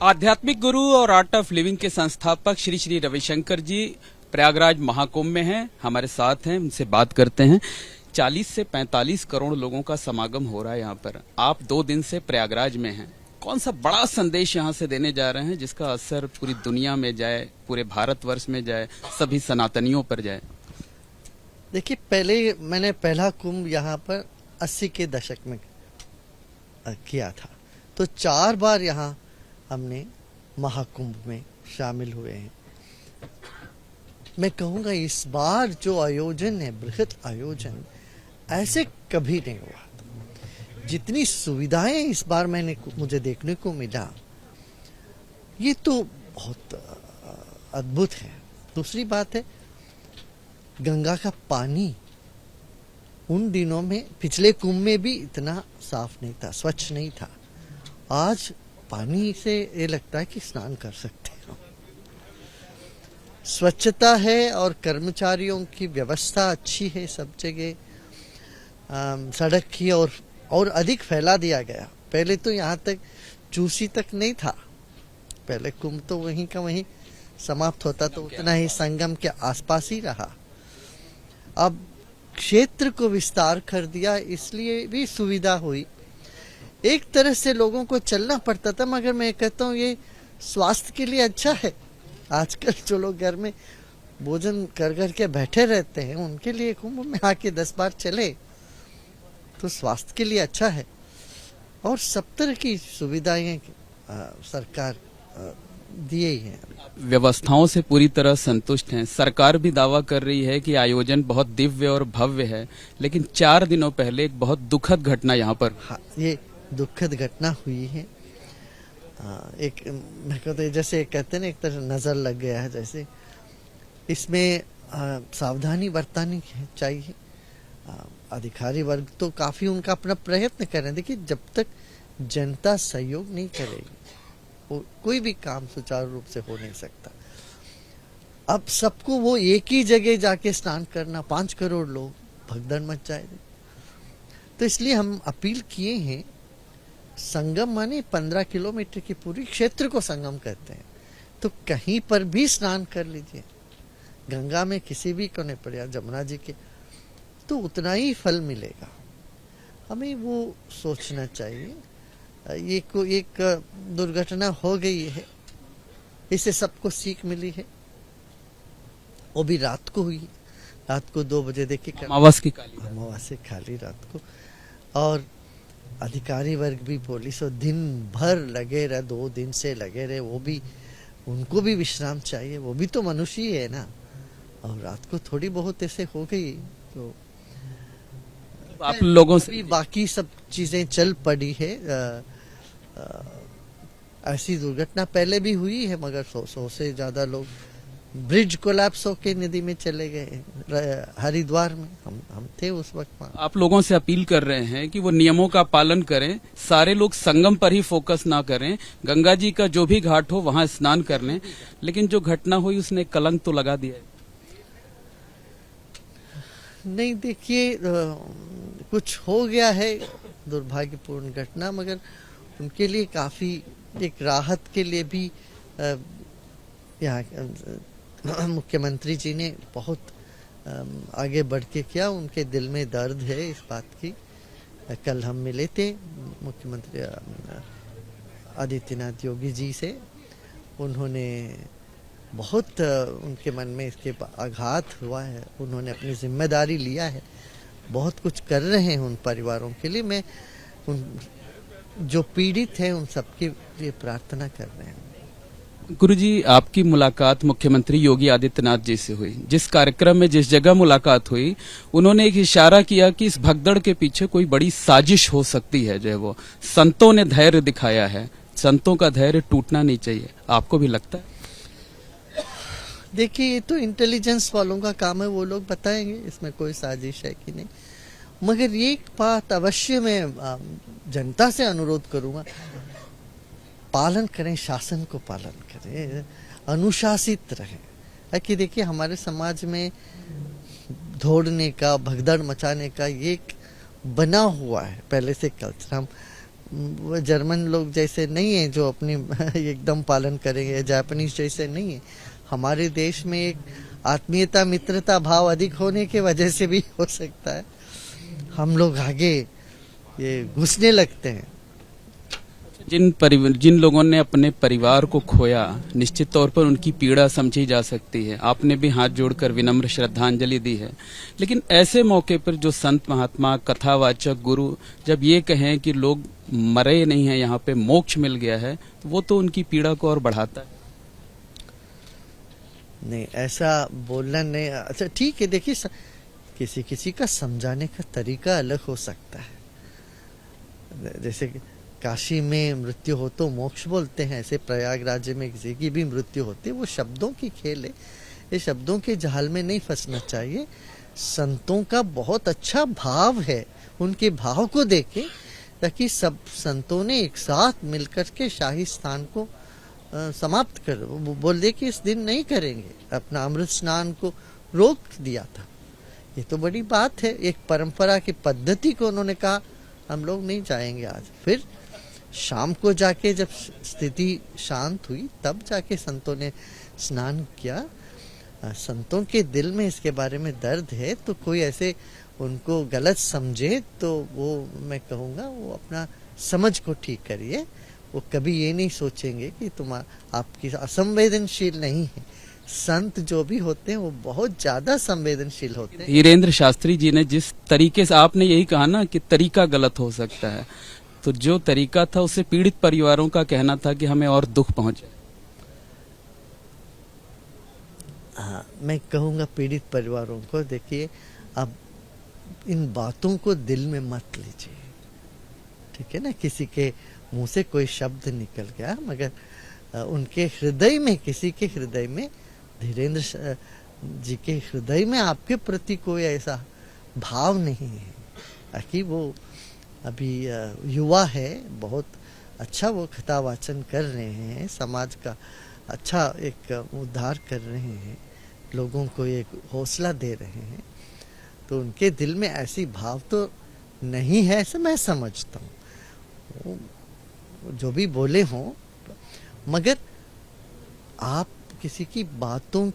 आध्यात्मिक गुरु और art of living के संस्थापक श्री श्री रविशंकर जी प्रयागराज महाकुंभ में हैं, हमारे साथ हैं, उनसे बात करते हैं। 40 से 45 करोड़ लोगों का समागम हो रहा है यहाँ पर। आप 2 दिन से प्रयागराज में हैं, कौन सा बड़ा संदेश यहाँ से देने जा रहे हैं जिसका असर पूरी दुनिया में जाए, पूरे भारतवर्ष में जाए, सभी सनातनियों पर जाए? देखिए, पहले मैंने पहला कुंभ यहाँ पर 80 के दशक में किया था, तो 4 बार यहाँ हमने महाकुंभ में शामिल हुए हैं। मैं कहूँगा इस बार जो आयोजन है, बृहत आयोजन, ऐसे कभी नहीं हुआ। जितनी सुविधाएं इस बार मुझे देखने को मिला, ये तो बहुत अद्भुत है। दूसरी बात है, गंगा का पानी उन दिनों में, पिछले कुंभ में भी इतना साफ नहीं था, स्वच्छ नहीं था। आज पानी से ये लगता है कि स्नान कर सकते हो। स्वच्छता है और कर्मचारियों की व्यवस्था अच्छी है सब जगह। सड़क की और अधिक फैला दिया गया। पहले तो यहाँ तक चूसी तक नहीं था। पहले कुंभ तो वहीं का वहीं समाप्त होता, तो उतना ही संगम के आसपास ही रहा। अब क्षेत्र को विस्तार कर दिया, इसलिए भी सुविधा हुई। एक तरह से लोगों को चलना पड़ता था, मगर मैं कहता हूँ ये स्वास्थ्य के लिए अच्छा है। आजकल जो लोग घर में भोजन कर के बैठे रहते हैं, उनके लिए कुंभ में आके 10 बार चले तो स्वास्थ्य के लिए अच्छा है। और सब तरह की सुविधाएं सरकार दिए ही हैं। व्यवस्थाओं से पूरी तरह संतुष्ट हैं। सरकार भी दावा कर रही है कि आयोजन बहुत दिव्य और भव्य है, लेकिन 4 दिनों पहले एक बहुत दुखद घटना यहाँ पर। हाँ, ये दुखद घटना हुई है। एक मैं कहते जैसे कहते हैं ना, एक तरह नजर लग गया है जैसे। इसमें सावधानी बरतनी चाहिए। अधिकारी वर्ग तो काफी उनका अपना प्रयत्न कर रहे हैं। देखिए, जब तक जनता सहयोग नहीं करेगी, कोई भी काम सुचारू रूप से हो नहीं सकता। अब सबको वो एक ही जगह जाके स्नान करना, 5 करोड़ लोग, भगदड़ मच जाएगी। तो इसलिए हम अपील किए हैं। संगम माने 15 किलोमीटर की पूरी क्षेत्र को संगम कहते हैं, तो कहीं पर भी स्नान कर लीजिए। गंगा में किसी भी कोने पर या जमुना जी के, तो उतना ही फल मिलेगा। हमें वो सोचना चाहिए। ये एक दुर्घटना हो गई है, इससे सबको सीख मिली है। वो भी रात को हुई, रात को 2 बजे देखिए, अमावस्या खाली रात को। और अधिकारी वर्ग भी, पुलिस और दिन भर लगे रहे, 2 दिन से लगे रहे। वो भी, उनको भी विश्राम चाहिए, वो भी तो मनुष्य ही है ना। और रात को थोड़ी बहुत ऐसे हो गई, तो आप लोगों से बाकी सब चीजें चल पड़ी है। ऐसी दुर्घटना पहले भी हुई है, मगर 100 से ज्यादा लोग ब्रिज कोलैप्स होके नदी में चले गए। हरिद्वार में हम थे उस वक्त। आप लोगों से अपील कर रहे हैं कि वो नियमों का पालन करें, सारे लोग संगम पर ही फोकस ना करें, गंगा जी का जो भी घाट हो वहां स्नान कर लें। लेकिन जो घटना हुई उसने कलंक तो लगा दिया है। नहीं, देखिए, कुछ हो गया है, दुर्भाग्यपूर्ण घटना, मगर उनके लिए काफी एक राहत के लिए भी यहाँ मुख्यमंत्री जी ने बहुत आगे बढ़ के किया। उनके दिल में दर्द है इस बात की। कल हम मिले थे मुख्यमंत्री आदित्यनाथ योगी जी से। उन्होंने बहुत उनके मन में इसके आघात हुआ है। उन्होंने अपनी जिम्मेदारी लिया है, बहुत कुछ कर रहे हैं उन परिवारों के लिए। मैं उन जो पीड़ित हैं उन सबके लिए प्रार्थना कर रहे हैं। गुरुजी, आपकी मुलाकात मुख्यमंत्री योगी आदित्यनाथ जी से हुई। जिस कार्यक्रम में, जिस जगह मुलाकात हुई, उन्होंने एक इशारा किया कि इस भगदड़ के पीछे कोई बड़ी साजिश हो सकती है। जो है वो संतों ने धैर्य दिखाया है, संतों का धैर्य टूटना नहीं चाहिए। आपको भी लगता है? देखिए, ये तो इंटेलिजेंस वालों का काम है, वो लोग बताएंगे इसमें कोई साजिश है कि नहीं। मगर ये एक बात अवश्य मैं जनता से अनुरोध करूंगा, पालन करें, शासन को पालन करें, अनुशासित रहें। कि देखिए, हमारे समाज में दौड़ने का, भगदड़ मचाने का ये एक बना हुआ है पहले से कल्चर। हम वो जर्मन लोग जैसे नहीं है जो अपनी एकदम पालन करेंगे, जापानीज जैसे नहीं है। हमारे देश में एक आत्मीयता मित्रता भाव अधिक होने के वजह से भी हो सकता है हम लोग आगे ये घुसने लगते हैं। जिन लोगों ने अपने परिवार को खोया, निश्चित तौर पर उनकी पीड़ा समझी जा सकती है। आपने भी हाथ जोड़कर विनम्र श्रद्धांजलि दी है, लेकिन ऐसे मौके पर जो संत महात्मा, कथावाचक, गुरु जब ये कहें कि लोग मरे नहीं हैं, यहाँ पे मोक्ष मिल गया है, तो वो तो उनकी पीड़ा को और बढ़ाता है। नहीं, ऐसा बोलना नहीं। अच्छा ठीक है, देखिए किसी किसी का समझाने का तरीका अलग हो सकता है। जैसे काशी में मृत्यु हो तो मोक्ष बोलते हैं, ऐसे प्रयागराज में किसी की भी मृत्यु होती है, वो शब्दों की खेल है। ये शब्दों के जाल में नहीं फंसना चाहिए। संतों का बहुत अच्छा भाव है, उनके भाव को देखें, ताकि सब संतों ने एक साथ मिलकर के शाही स्थान को समाप्त कर बोल दे कि इस दिन नहीं करेंगे, अपना अमृत स्नान को रोक दिया था। ये तो बड़ी बात है। एक परंपरा की पद्धति को उन्होंने कहा हम लोग नहीं जाएंगे आज। फिर शाम को जाके जब स्थिति शांत हुई तब जाके संतों ने स्नान किया। संतों के दिल में इसके बारे में दर्द है, तो कोई ऐसे उनको गलत समझे तो वो मैं कहूँगा वो अपना समझ को ठीक करिए। वो कभी ये नहीं सोचेंगे कि तुम आपकी असंवेदनशील नहीं है। संत जो भी होते हैं वो बहुत ज्यादा संवेदनशील होते हैं। धीरेन्द्र शास्त्री जी ने जिस तरीके से, आपने यही कहा ना कि तरीका गलत हो सकता है, तो जो तरीका था उससे पीड़ित परिवारों का कहना था कि हमें और दुख पहुंचे। हाँ, मैं कहूँगा पीड़ित परिवारों को, देखिए अब इन बातों को दिल में मत लीजिए, ठीक है ना। किसी के मुंह से कोई शब्द निकल गया, मगर उनके हृदय में, किसी के हृदय में, धीरेन्द्र जी के हृदय में आपके प्रति कोई ऐसा भाव नहीं है। ताकि वो अभी युवा है, बहुत अच्छा वो कथा वाचन कर रहे हैं, समाज का अच्छा एक उद्धार कर रहे हैं, लोगों को एक हौसला दे रहे हैं, तो उनके दिल में ऐसी भाव तो नहीं है, ऐसे मैं समझता हूँ। जो भी बोले हों, मगर आप किसी की बातों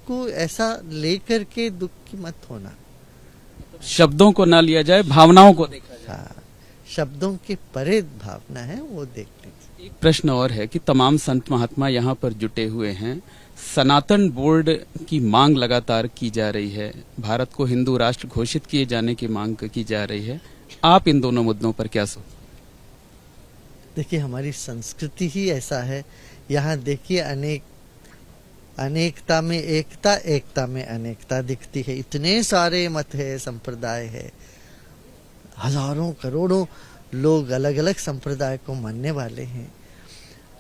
को ऐसा लेकर के दुख की मत होना। शब्दों को ना लिया जाए, भावनाओं को देखा जाए। हाँ, शब्दों के परे भावना है वो देख लीजिए। एक प्रश्न और है कि तमाम संत महात्मा यहाँ पर जुटे हुए हैं, सनातन बोर्ड की मांग लगातार की जा रही है, भारत को हिंदू राष्ट्र घोषित किए जाने की मांग की जा रही है। आप इन दोनों मुद्दों पर क्या सोचते? देखिए हमारी संस्कृति ही ऐसा है। यहाँ देखिए अनेकता में एकता, एकता में अनेकता दिखती है। इतने सारे मत है, संप्रदाय है, हजारों करोड़ों लोग अलग अलग संप्रदाय को मानने वाले हैं।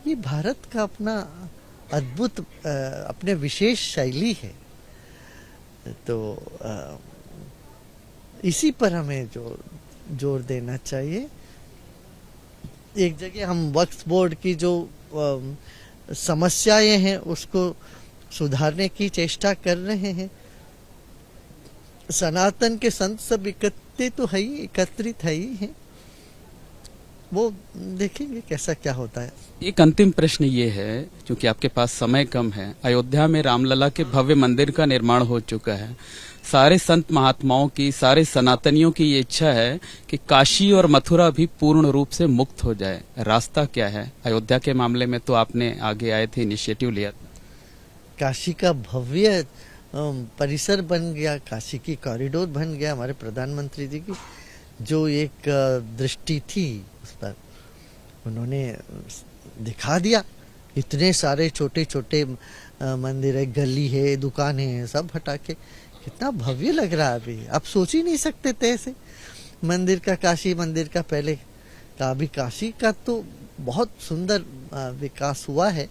ये भारत का अपना अद्भुत अपने विशेष शैली है। तो इसी पर हमें जोर देना चाहिए। एक जगह हम वक्फ बोर्ड की जो समस्याएं हैं उसको सुधारने की चेष्टा कर रहे हैं। सनातन के संत सब एकत्रित है ही हैं, वो देखेंगे कैसा क्या होता है। एक अंतिम प्रश्न ये है, क्योंकि आपके पास समय कम है, अयोध्या में रामलला के भव्य मंदिर का निर्माण हो चुका है। सारे संत महात्माओं की, सारे सनातनियों की ये इच्छा है कि काशी और मथुरा भी पूर्ण रूप से मुक्त हो जाए। रास्ता क्या है? अयोध्या के मामले में तो आपने आगे आए थे, इनिशिएटिव लिया था। काशी का भव्य परिसर बन गया, काशी की कॉरिडोर बन गया। हमारे प्रधानमंत्री जी की जो एक दृष्टि थी उस पर उन्होंने दिखा दिया। इतने सारे छोटे छोटे मंदिर है, गली है, दुकानें हैं, सब हटा के कितना भव्य लग रहा है। अभी आप सोच ही नहीं सकते थे ऐसे मंदिर का, काशी मंदिर का पहले का। अभी काशी का तो बहुत सुंदर विकास हुआ है।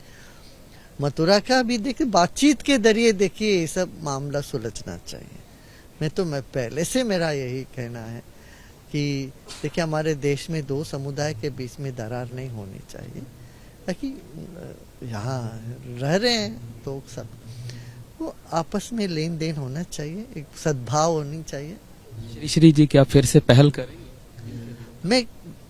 मथुरा का भी देखिए, बातचीत के जरिए देखिए ये सब मामला सुलझना चाहिए। मैं पहले से मेरा यही कहना है कि देखिए हमारे देश में दो समुदाय के बीच में दरार नहीं होनी चाहिए, ताकि यहाँ रह रहे हैं तो सब वो आपस में लेन देन होना चाहिए, एक सद्भाव होनी चाहिए। श्री जी क्या फिर से पहल करेंगे?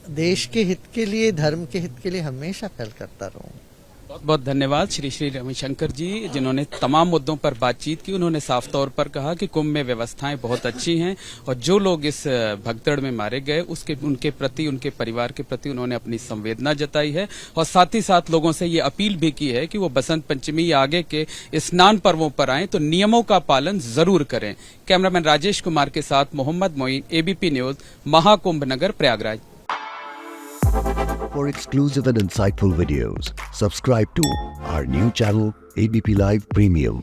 देश के हित के लिए, धर्म के हित के लिए हमेशा पहल करता रहूंगा। बहुत बहुत धन्यवाद श्री श्री रविशंकर जी, जिन्होंने तमाम मुद्दों पर बातचीत की। उन्होंने साफ तौर पर कहा कि कुंभ में व्यवस्थाएं बहुत अच्छी हैं और जो लोग इस भगदड़ में मारे गए उनके प्रति, उनके परिवार के प्रति उन्होंने अपनी संवेदना जताई है और साथ ही साथ लोगों से ये अपील भी की है कि वो बसंत पंचमी या आगे के स्नान पर्वों पर आएं तो नियमों का पालन जरूर करें। कैमरामैन राजेश कुमार के साथ Mohammad Moin, ABP news, Mahakumbh Nagar, Prayagraj. For exclusive and insightful videos, subscribe to our new channel ABP Live Premium.